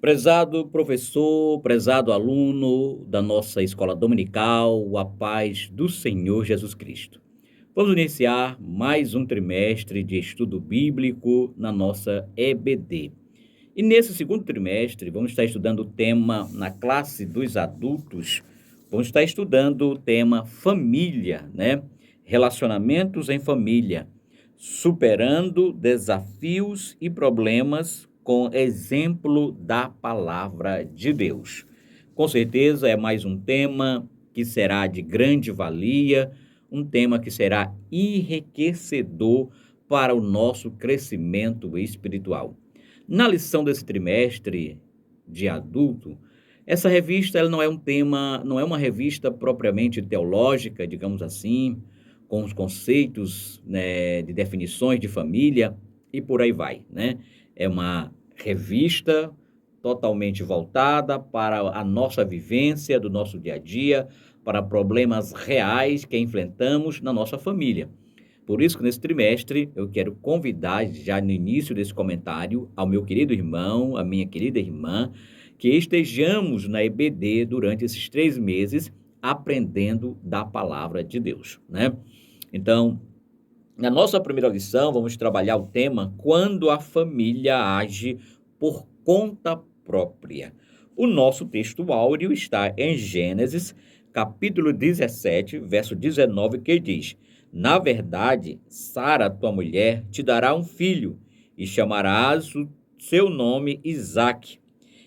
Prezado professor, prezado aluno da nossa escola dominical, a paz do Senhor Jesus Cristo. Vamos iniciar mais um trimestre de estudo bíblico na nossa EBD. E nesse segundo trimestre, vamos estar estudando o tema na classe dos adultos, vamos estar estudando o tema família, né? Relacionamentos em família, superando desafios e problemas com exemplo da palavra de Deus. Com certeza é mais um tema que será de grande valia, um tema que será enriquecedor para o nosso crescimento espiritual. Na lição desse trimestre de adulto, essa revista ela não é um tema, não é uma revista propriamente teológica, digamos assim, com os conceitos, né, de definições de família e por aí vai, né? É uma revista totalmente voltada para a nossa vivência do nosso dia a dia, para problemas reais que enfrentamos na nossa família. Por isso que nesse trimestre eu quero convidar, já no início desse comentário, ao meu querido irmão, a minha querida irmã, que estejamos na EBD durante esses 3 meses aprendendo da palavra de Deus, né? Então, na nossa primeira lição, vamos trabalhar o tema quando a família age por conta própria. O nosso texto áureo está em Gênesis, capítulo 17, verso 19, que diz: Na verdade, Sara, tua mulher, te dará um filho, e chamarás o seu nome Isaque,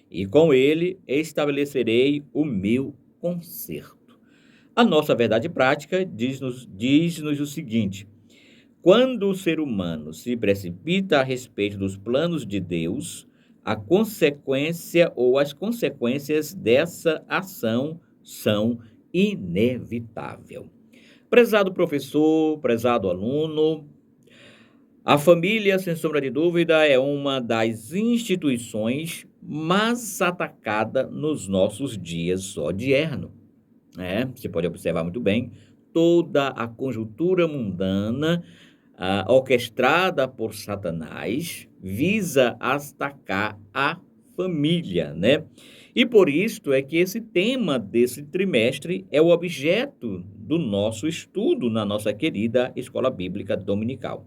e com ele estabelecerei o meu conserto. A nossa verdade prática diz-nos o seguinte: quando o ser humano se precipita a respeito dos planos de Deus, a consequência ou as consequências dessa ação são inevitáveis. Prezado professor, prezado aluno, a família, sem sombra de dúvida, é uma das instituições mais atacada nos nossos dias odiernos, né? Você pode observar muito bem toda a conjuntura mundana, orquestrada por Satanás, visa atacar a família, né? E por isso é que esse tema desse trimestre é o objeto do nosso estudo na nossa querida Escola Bíblica Dominical.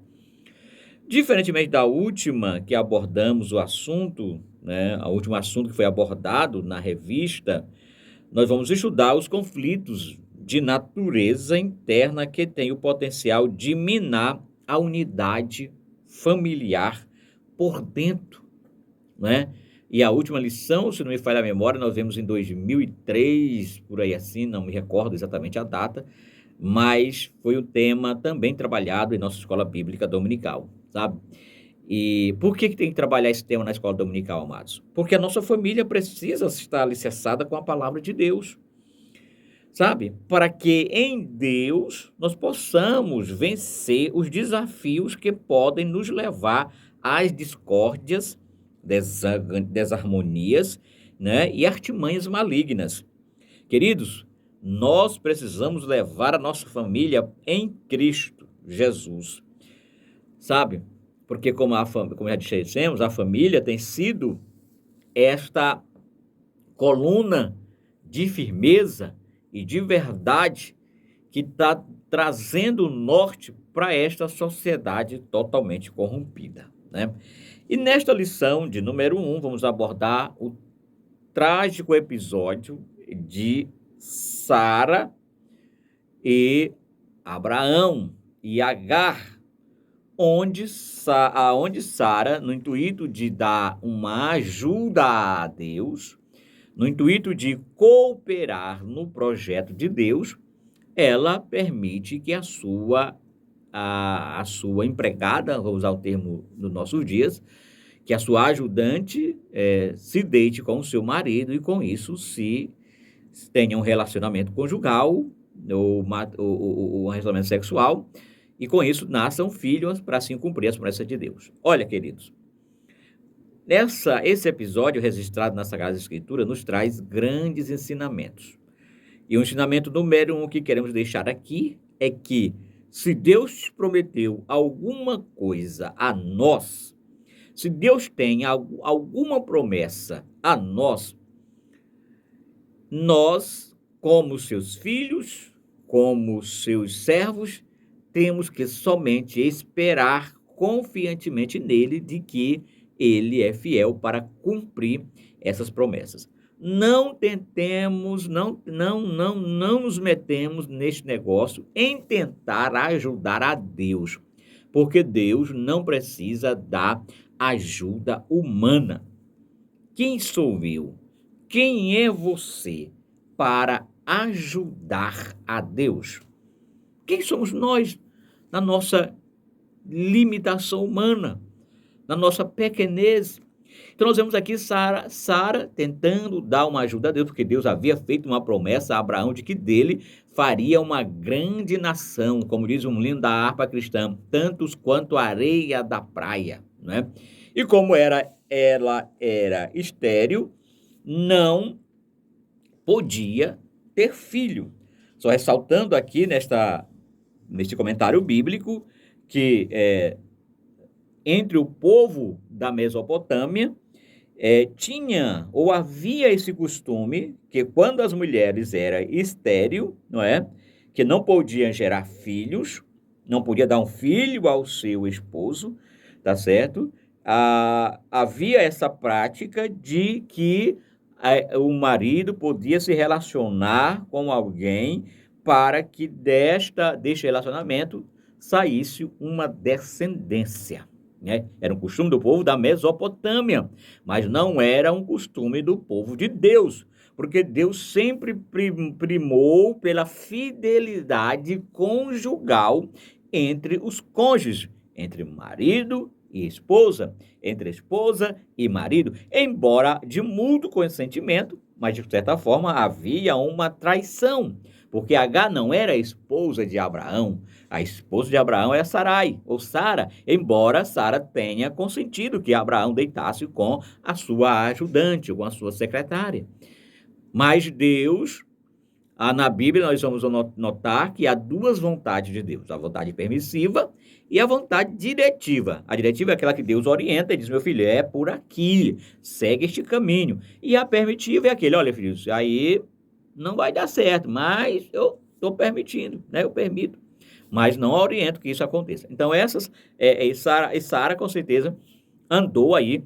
Diferentemente da última que abordamos o assunto, né, o último assunto que foi abordado na revista, nós vamos estudar os conflitos de natureza interna que têm o potencial de minar a unidade familiar por dentro, né? E a última lição, se não me falha a memória, nós vemos em 2003, por aí assim, não me recordo exatamente a data, mas foi um tema também trabalhado em nossa escola bíblica dominical, sabe? E por que tem que trabalhar esse tema na escola dominical, amados? Porque a nossa família precisa estar alicerçada com a palavra de Deus, sabe? Para que em Deus nós possamos vencer os desafios que podem nos levar às discórdias, desarmonias, né? E artimanhas malignas. Queridos, nós precisamos levar a nossa família em Cristo Jesus, sabe? Porque como já dissemos, a família tem sido esta coluna de firmeza e de verdade que está trazendo norte para esta sociedade totalmente corrompida, né? E nesta lição de número 1, vamos abordar o trágico episódio de Sara e Abraão e Agar, onde Sara, no intuito de dar uma ajuda a Deus, no intuito de cooperar no projeto de Deus, ela permite que a sua empregada, vou usar o termo dos nossos dias, que a sua ajudante se deite com o seu marido e com isso se tenha um relacionamento conjugal ou um relacionamento sexual e com isso nasçam filhos para assim cumprir as promessas de Deus. Olha, queridos, esse episódio registrado na Sagrada Escritura nos traz grandes ensinamentos. E o ensinamento número 1 que queremos deixar aqui é que se Deus prometeu alguma coisa a nós, Se Deus tem alguma promessa a nós, nós, como seus filhos, como seus servos, temos que somente esperar confiantemente nele de que ele é fiel para cumprir essas promessas. Não tentemos, não nos metemos neste negócio em tentar ajudar a Deus, porque Deus não precisa da ajuda humana. Quem sou eu? Quem é você para ajudar a Deus? Quem somos nós na nossa limitação humana, na nossa pequenez? Então nós vemos aqui Sara tentando dar uma ajuda a Deus, porque Deus havia feito uma promessa a Abraão de que dele faria uma grande nação, como diz um lindo da harpa cristã, tantos quanto a areia da praia, né? E como ela era estéril, não podia ter filho. Só ressaltando aqui neste comentário bíblico que entre o povo da Mesopotâmia tinha ou havia esse costume que quando as mulheres eram estéril, não é? Que não podiam gerar filhos, não podia dar um filho ao seu esposo, tá certo? Havia essa prática de que o marido podia se relacionar com alguém para que deste relacionamento saísse uma descendência, né? Era um costume do povo da Mesopotâmia, mas não era um costume do povo de Deus, porque Deus sempre primou pela fidelidade conjugal entre os cônjuges, entre marido e esposa, entre esposa e marido, embora de mútuo consentimento, mas de certa forma havia uma traição, porque Agar não era a esposa de Abraão, a esposa de Abraão é Sarai, ou Sara, embora Sara tenha consentido que Abraão deitasse com a sua ajudante, com a sua secretária. Mas Deus, na Bíblia nós vamos notar que há duas vontades de Deus, a vontade permissiva e a vontade diretiva. A diretiva é aquela que Deus orienta e diz, meu filho, é por aqui, segue este caminho. E a permitiva é aquele, olha, filho, isso aí não vai dar certo, mas eu estou permitindo, né? Eu permito, mas não oriento que isso aconteça. Então, Sara, com certeza, andou aí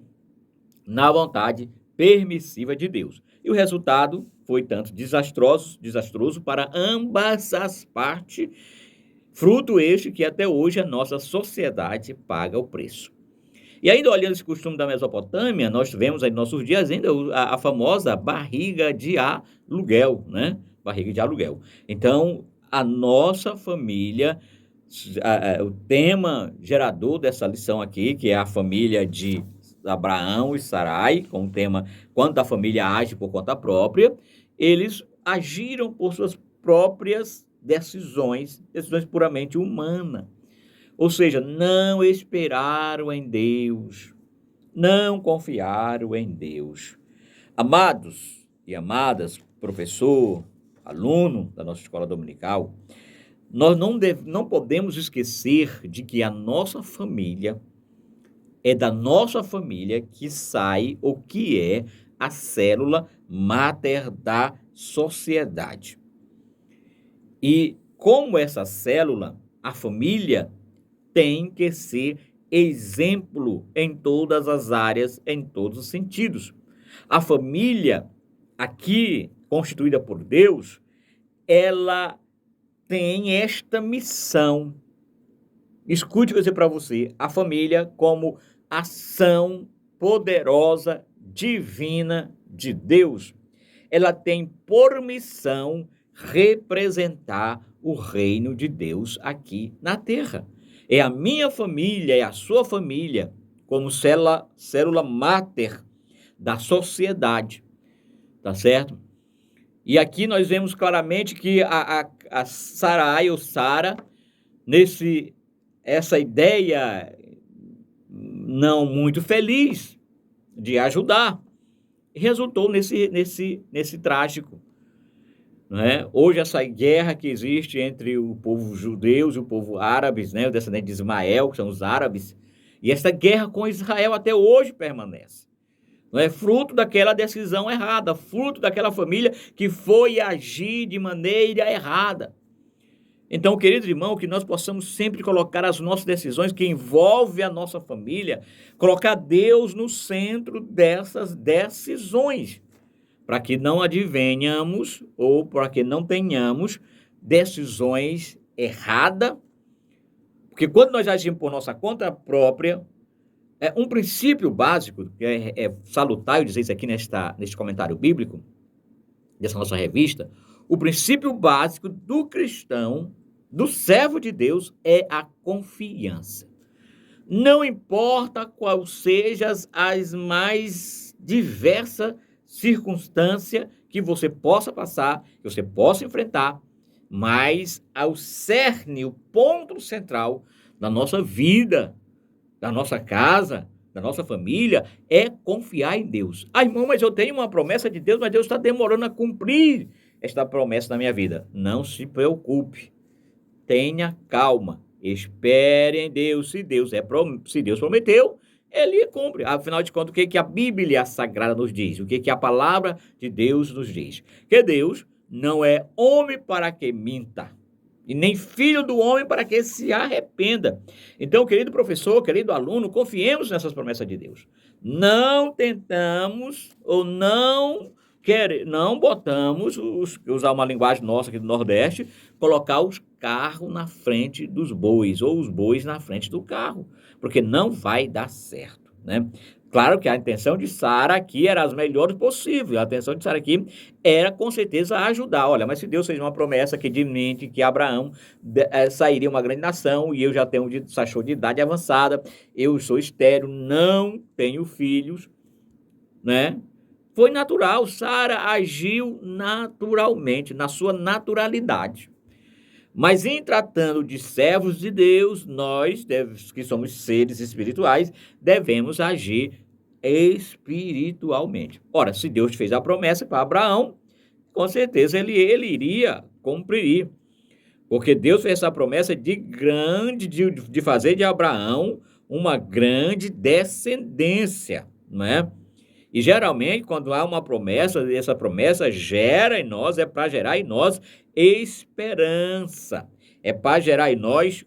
na vontade permissiva de Deus. E o resultado foi tanto desastroso para ambas as partes, fruto este que até hoje a nossa sociedade paga o preço. E ainda olhando esse costume da Mesopotâmia, nós vemos aí nos nossos dias ainda a famosa barriga de aluguel, né? Barriga de aluguel. Então, a nossa família, o tema gerador dessa lição aqui, que é a família de Abraão e Sarai, com o tema quando a família age por conta própria, eles agiram por suas próprias decisões puramente humanas. Ou seja, não esperaram em Deus, não confiaram em Deus. Amados e amadas, professor, aluno da nossa escola dominical, nós não podemos esquecer de que a nossa família é da nossa família que sai o que é a célula máter da sociedade. E como essa célula, a família tem que ser exemplo em todas as áreas, em todos os sentidos. A família, aqui constituída por Deus, ela tem esta missão. Escute o que eu dizer para você, a família como ação poderosa, divina de Deus, ela tem por missão representar o reino de Deus aqui na terra. É a minha família, é a sua família, como célula máter da sociedade, tá certo? E aqui nós vemos claramente que a Sarai ou Sara, essa ideia não muito feliz de ajudar, resultou nesse trágico. Né? Hoje essa guerra que existe entre o povo judeu e o povo árabe, né? O descendente de Ismael, que são os árabes, E essa guerra com Israel até hoje permanece. Não é fruto daquela decisão errada, fruto daquela família que foi agir de maneira errada. Então, queridos irmãos, que nós possamos sempre colocar as nossas decisões que envolvem a nossa família, colocar Deus no centro dessas decisões, para que não advenhamos ou para que não tenhamos decisões erradas, porque quando nós agimos por nossa conta própria, um princípio básico, que é salutar, eu dizer isso aqui neste comentário bíblico, dessa nossa revista, o princípio básico do cristão, do servo de Deus, é a confiança. Não importa qual sejam as mais diversas circunstâncias que você possa passar, que você possa enfrentar, mas ao cerne, o ponto central da nossa vida, da nossa casa, da nossa família, é confiar em Deus. Ah, irmão, mas eu tenho uma promessa de Deus, mas Deus está demorando a cumprir esta promessa na minha vida. Não se preocupe, tenha calma, espere em Deus. Se Deus prometeu, ele cumpre. Afinal de contas, o que a Bíblia Sagrada nos diz? O que a palavra de Deus nos diz? Que Deus não é homem para que minta, e nem filho do homem para que se arrependa. Então, querido professor, querido aluno, confiemos nessas promessas de Deus. Não tentamos ou não botamos, usar uma linguagem nossa aqui do Nordeste, colocar os carros na frente dos bois, ou os bois na frente do carro, porque não vai dar certo, né? Claro que a intenção de Sara aqui era as melhores possíveis. A intenção de Sara aqui era, com certeza, ajudar. Olha, mas se Deus fez uma promessa que de mente que Abraão sairia uma grande nação, e eu já tenho de idade avançada, eu sou estéril, não tenho filhos, né? Foi natural, Sara agiu naturalmente, na sua naturalidade. Mas em tratando de servos de Deus, nós, que somos seres espirituais, devemos agir espiritualmente. Ora, se Deus fez a promessa para Abraão, com certeza ele iria cumprir. Porque Deus fez essa promessa de fazer de Abraão uma grande descendência, não é? E geralmente, quando há uma promessa, essa promessa gera em nós, é para gerar em nós esperança, é para gerar em nós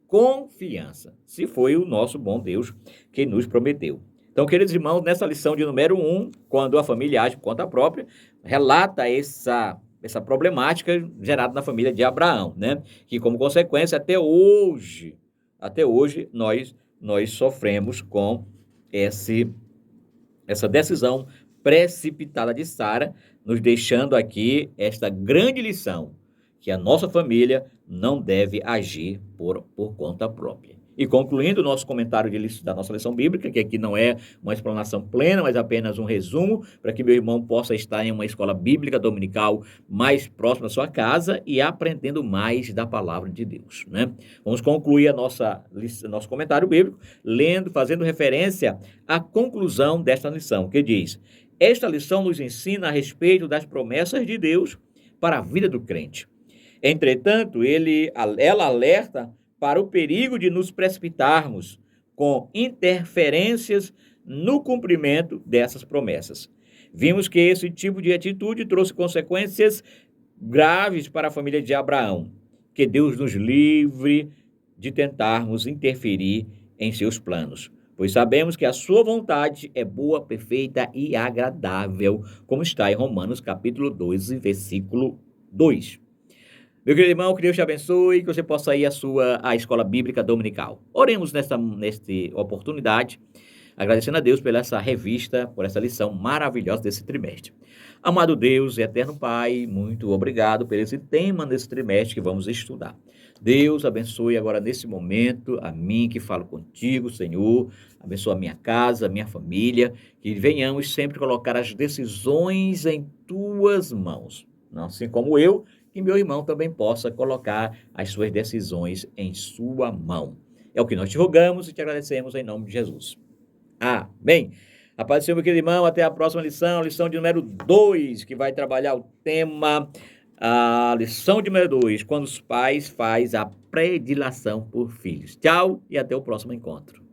confiança, se foi o nosso bom Deus que nos prometeu. Então, queridos irmãos, nessa lição de número 1, quando a família age por conta própria, relata essa problemática gerada na família de Abraão, né? Que, como consequência, até hoje nós sofremos com essa decisão precipitada de Sara, nos deixando aqui esta grande lição, que a nossa família não deve agir por conta própria. E concluindo o nosso comentário da nossa lição bíblica, que aqui não é uma explanação plena, mas apenas um resumo, para que meu irmão possa estar em uma escola bíblica dominical mais próxima à sua casa e aprendendo mais da palavra de Deus, né? Vamos concluir nosso comentário bíblico, fazendo referência à conclusão desta lição, que diz: esta lição nos ensina a respeito das promessas de Deus para a vida do crente. Entretanto, ela alerta para o perigo de nos precipitarmos com interferências no cumprimento dessas promessas. Vimos que esse tipo de atitude trouxe consequências graves para a família de Abraão. Que Deus nos livre de tentarmos interferir em seus planos, pois sabemos que a sua vontade é boa, perfeita e agradável, como está em Romanos capítulo 12, versículo 2. Meu querido irmão, que Deus te abençoe, que você possa ir à escola bíblica dominical. Oremos nesta oportunidade, agradecendo a Deus pela essa revista, por essa lição maravilhosa desse trimestre. Amado Deus e eterno Pai, muito obrigado por esse tema nesse trimestre que vamos estudar. Deus abençoe agora nesse momento a mim que falo contigo, Senhor. Abençoa a minha casa, a minha família, que venhamos sempre colocar as decisões em tuas mãos. Assim como eu, que meu irmão também possa colocar as suas decisões em sua mão. É o que nós te rogamos e te agradecemos em nome de Jesus. Amém. A paz do Senhor, meu querido irmão, até a próxima lição de número 2, que vai trabalhar o tema, a lição de número 2, quando os pais fazem a predileção por filhos. Tchau e até o próximo encontro.